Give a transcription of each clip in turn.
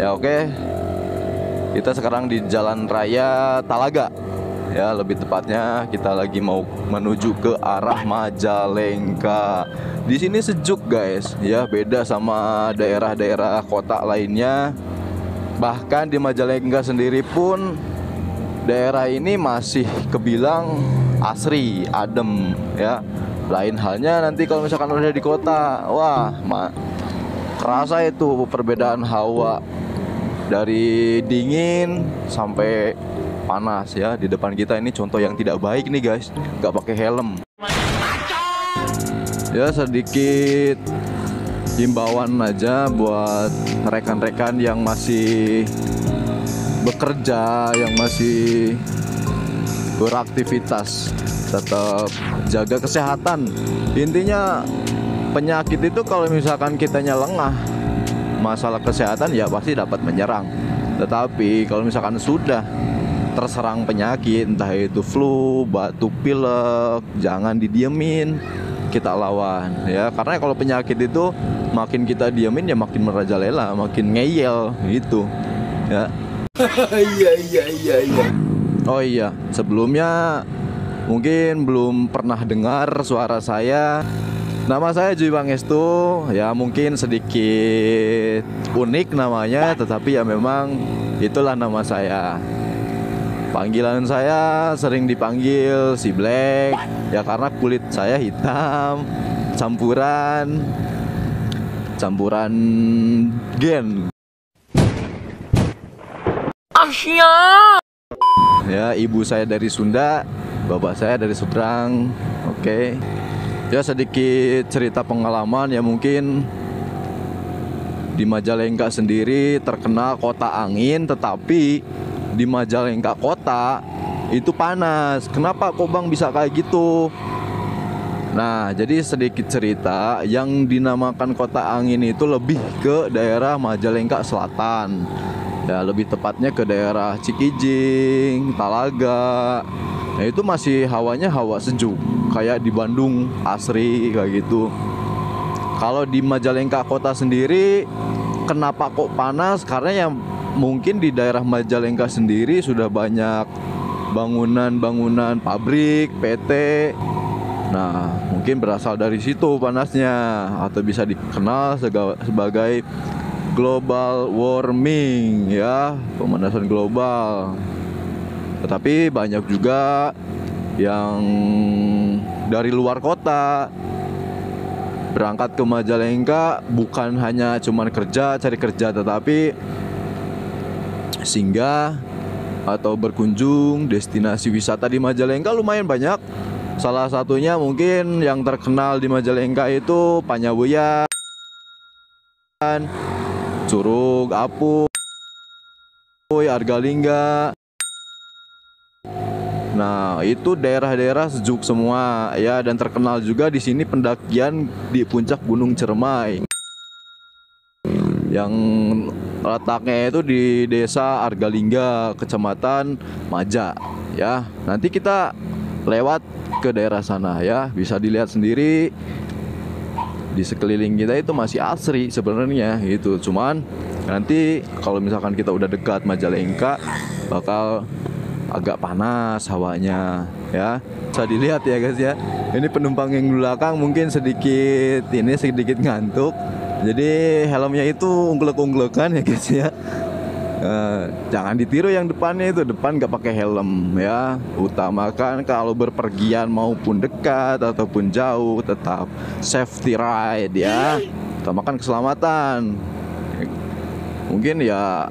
Ya oke, kita sekarang di Jalan Raya Talaga. Ya, lebih tepatnya kita lagi mau menuju ke arah Majalengka. Di sini sejuk guys, ya beda sama daerah-daerah kota lainnya. Bahkan di Majalengka sendiri pun daerah ini masih kebilang asri, adem ya. Lain halnya nanti kalau misalkan udah di kota, wah kerasa itu perbedaan hawa dari dingin sampai panas ya. Di depan kita ini contoh yang tidak baik nih guys, nggak pakai helm. Ya sedikit himbauan aja buat rekan-rekan yang masih bekerja, yang masih beraktivitas, tetap jaga kesehatan. Intinya penyakit itu kalau misalkan kitanya lengah, masalah kesehatan ya pasti dapat menyerang. Tetapi kalau misalkan sudah terserang penyakit, entah itu flu, batuk pilek, jangan didiemin, kita lawan ya. Karena kalau penyakit itu makin kita diemin ya makin merajalela, makin ngeyel gitu ya. Iya. Oh iya, sebelumnya mungkin belum pernah dengar suara saya. Nama saya Jui Pangestu, ya mungkin sedikit unik namanya, tetapi ya memang itulah nama saya. Panggilan saya sering dipanggil si Black, ya karena kulit saya hitam, campuran gen. Asia. Ya, ibu saya dari Sunda, bapak saya dari Seberang. Oke. Ya sedikit cerita pengalaman ya, mungkin di Majalengka sendiri terkenal kota angin, tetapi di Majalengka kota itu panas. Kenapa kok Bang bisa kayak gitu? Nah, jadi sedikit cerita, yang dinamakan kota angin itu lebih ke daerah Majalengka Selatan. Ya, lebih tepatnya ke daerah Cikijing, Talaga. Nah, itu masih hawanya hawa sejuk, kayak di Bandung, asri kayak gitu. Kalau di Majalengka kota sendiri, kenapa kok panas? Karena yang mungkin di daerah Majalengka sendiri sudah banyak bangunan-bangunan pabrik, PT. Nah, mungkin berasal dari situ panasnya, atau bisa dikenal sebagai global warming ya, pemanasan global. Tetapi banyak juga yang dari luar kota berangkat ke Majalengka, bukan hanya cuman cari kerja, tetapi singgah atau berkunjung destinasi wisata di Majalengka lumayan banyak. Salah satunya mungkin yang terkenal di Majalengka itu Panyabuyan, Curug Apuy, Argalingga. Nah, itu daerah-daerah sejuk semua ya, dan terkenal juga di sini pendakian di puncak Gunung Cermai yang letaknya itu di Desa Argalingga, Kecamatan Maja ya. Nanti kita lewat ke daerah sana ya, bisa dilihat sendiri di sekeliling kita itu masih asri sebenarnya gitu. Cuman nanti kalau misalkan kita udah dekat Majalengka bakal agak panas hawanya ya. Bisa dilihat ya guys ya. Ini penumpang yang di belakang mungkin sedikit ngantuk. Jadi helmnya itu unglek-unglekan ya guys ya. Jangan ditiru yang depannya itu, depan nggak pakai helm ya. Utamakan kalau berpergian maupun dekat ataupun jauh, tetap safety ride ya. Utamakan keselamatan. Mungkin ya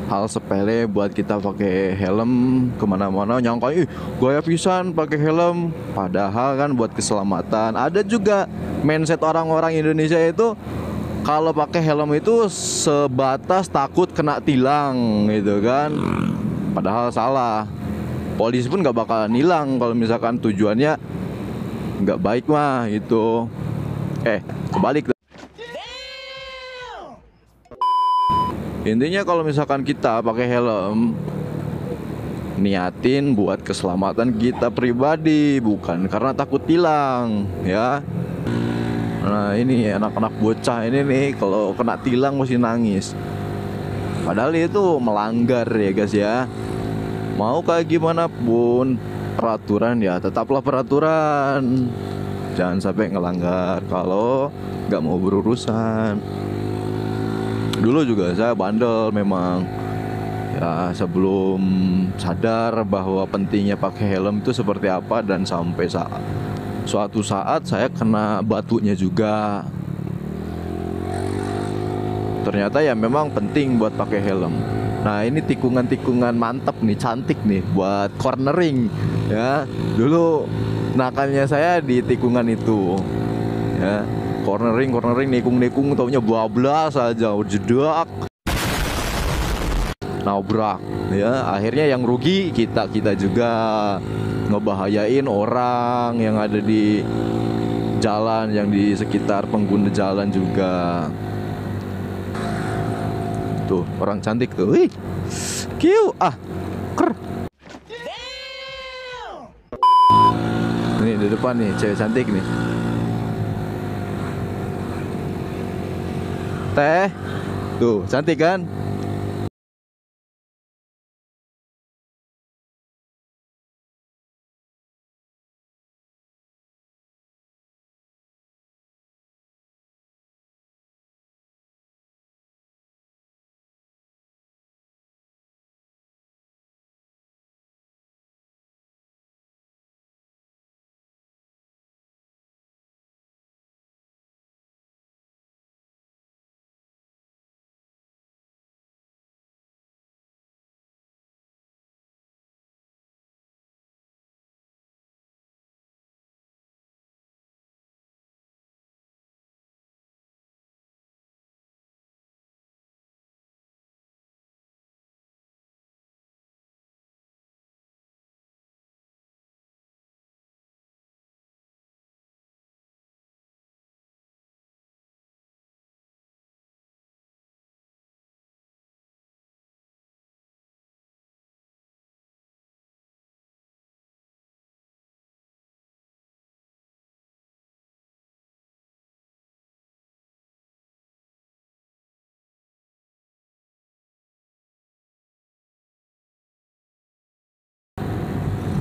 hal sepele buat kita pakai helm kemana-mana, nyangka gaya pisan pakai helm, padahal kan buat keselamatan. Ada juga mindset orang-orang Indonesia itu kalau pakai helm itu sebatas takut kena tilang gitu kan, padahal salah. Polisi pun nggak bakal nilang kalau misalkan tujuannya nggak baik mah gitu. Kebalik. Intinya kalau misalkan kita pakai helm, niatin buat keselamatan kita pribadi, bukan karena takut tilang ya. Nah ini anak-anak bocah ini nih kalau kena tilang mesti nangis. Padahal itu melanggar ya guys ya. Mau kayak gimana pun peraturan ya tetaplah peraturan. Jangan sampai ngelanggar kalau nggak mau berurusan. Dulu juga saya bandel memang. Ya sebelum sadar bahwa pentingnya pakai helm itu seperti apa, dan sampai suatu saat saya kena batunya juga. Ternyata ya memang penting buat pakai helm. Nah ini tikungan-tikungan mantep nih, cantik nih buat cornering ya. Dulu nakalnya saya di tikungan itu ya, cornering nikung taunya bablas aja, jedak nabrak ya. Akhirnya yang rugi kita juga, ngebahayain orang yang ada di jalan, yang di sekitar pengguna jalan juga. Tuh orang cantik tuh, wih, kiu, ker. Ini di depan nih cewek cantik nih. Teh, tuh cantik kan?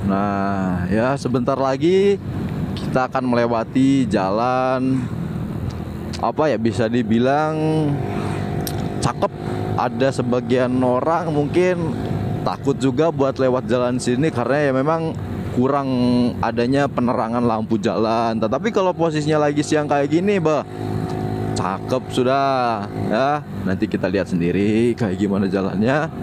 Nah, ya sebentar lagi kita akan melewati jalan apa ya, bisa dibilang cakep. Ada sebagian orang mungkin takut juga buat lewat jalan sini karena ya memang kurang adanya penerangan lampu jalan. Tetapi kalau posisinya lagi siang kayak gini, cakep sudah ya. Nanti kita lihat sendiri kayak gimana jalannya.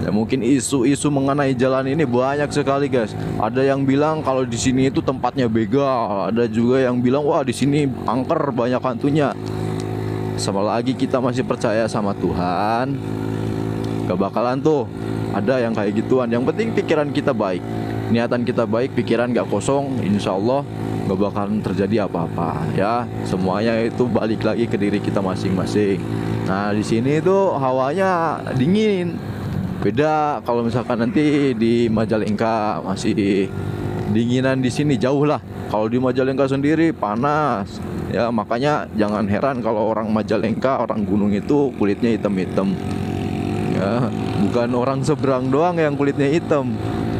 Ya mungkin isu-isu mengenai jalan ini banyak sekali guys. Ada yang bilang kalau di sini itu tempatnya begal, ada juga yang bilang wah di sini angker banyak hantunya. Sama lagi kita masih percaya sama Tuhan, gak bakalan tuh ada yang kayak gituan. Yang penting pikiran kita baik, niatan kita baik, pikiran gak kosong, insya Allah gak bakalan terjadi apa-apa ya. Semuanya itu balik lagi ke diri kita masing-masing. Nah di sini tuh hawanya dingin. Beda kalau misalkan nanti di Majalengka masih dinginan, di sini jauh lah. Kalau di Majalengka sendiri panas. Ya makanya jangan heran kalau orang Majalengka, orang gunung itu kulitnya hitam-hitam. Ya, bukan orang seberang doang yang kulitnya hitam.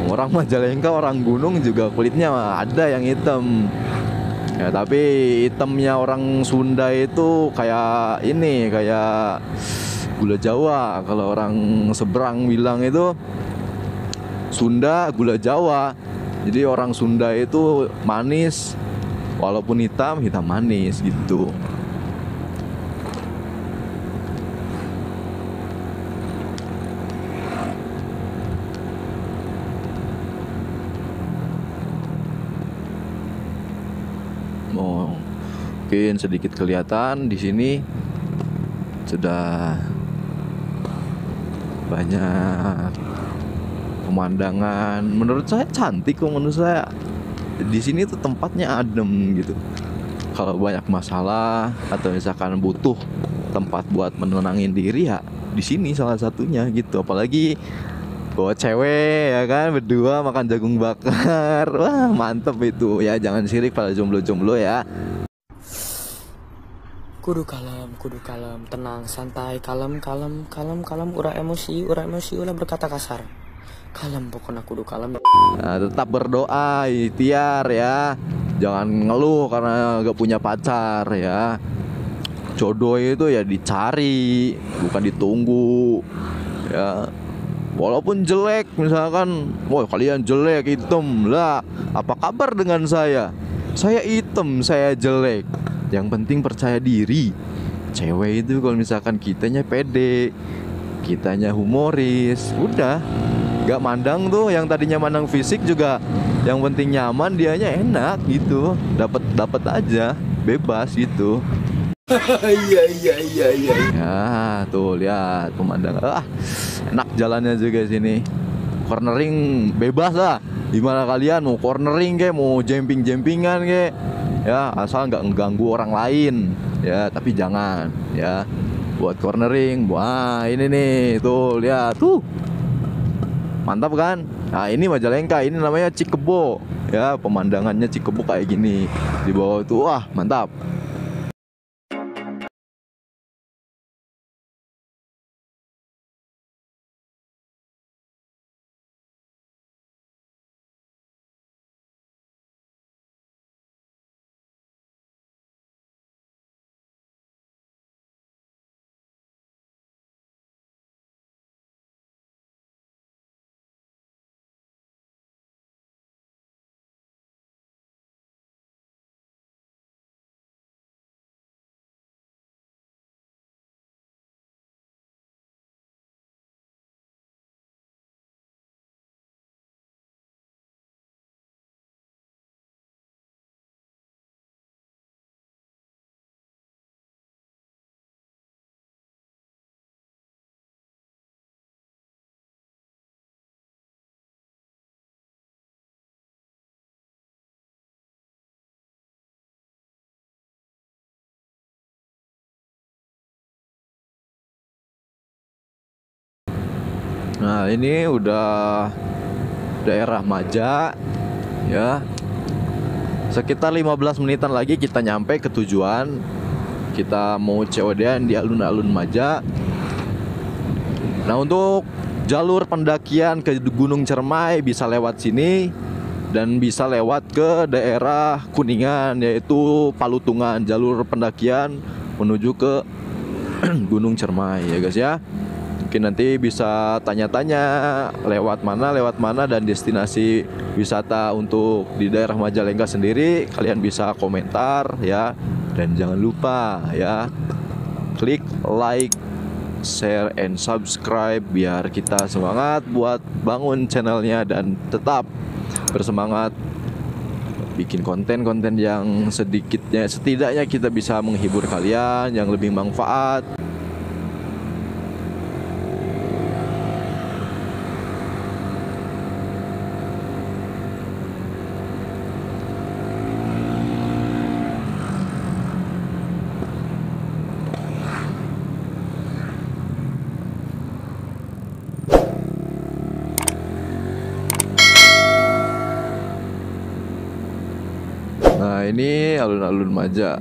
Orang Majalengka, orang gunung juga kulitnya ada yang hitam. Ya tapi hitamnya orang Sunda itu kayak ini, kayak gula Jawa. Kalau orang seberang bilang itu Sunda gula Jawa. Jadi orang Sunda itu manis, walaupun hitam, hitam manis gitu. Mungkin sedikit kelihatan di sini sudah banyak pemandangan. Menurut saya cantik kok, menurut saya di sini tuh tempatnya adem gitu. Kalau banyak masalah atau misalkan butuh tempat buat menenangin diri ya di sini salah satunya gitu. Apalagi bawa cewek ya kan, berdua makan jagung bakar. Wah mantep itu ya. Jangan sirik pada jomblo-jomblo ya. Kudu kalem, tenang, santai, kalem, ulah emosi, ulah berkata kasar. Kalem, pokoknya kudu kalem. Nah, tetap berdoa, ikhtiar ya. Jangan ngeluh karena gak punya pacar ya. Jodoh itu ya dicari, bukan ditunggu ya. Walaupun jelek, misalkan, wah kalian jelek, hitam lah, apa kabar dengan saya? Saya hitam, saya jelek. Yang penting percaya diri. Cewek itu kalau misalkan kitanya pede, kitanya humoris, udah gak mandang tuh. Yang tadinya mandang fisik juga, yang penting nyaman, dianya enak gitu. Dapat aja, bebas gitu. Iya. Ya tuh lihat pemandangan, enak jalannya juga sini. Cornering bebas lah. Gimana kalian mau cornering kayak mau jumpingan kayak ya, asal nggak mengganggu orang lain ya. Tapi jangan ya buat cornering. Wah ini nih tuh lihat tuh, mantap kan. Nah ini Majalengka, ini namanya Cikebo ya. Pemandangannya Cikebo kayak gini di bawah tuh, wah mantap. Nah ini udah daerah Maja ya. Sekitar 15 menitan lagi kita nyampe ke tujuan. Kita mau COD-an di alun-alun Maja. Nah untuk jalur pendakian ke Gunung Cermai bisa lewat sini, dan bisa lewat ke daerah Kuningan yaitu Palutungan. Jalur pendakian menuju ke Gunung Cermai ya guys ya. Mungkin nanti bisa tanya-tanya lewat mana dan destinasi wisata untuk di daerah Majalengka sendiri, kalian bisa komentar ya. Dan jangan lupa ya, klik like, share, and subscribe biar kita semangat buat bangun channelnya dan tetap bersemangat bikin konten-konten yang setidaknya kita bisa menghibur kalian yang lebih manfaat. Nah ini alun-alun Maja.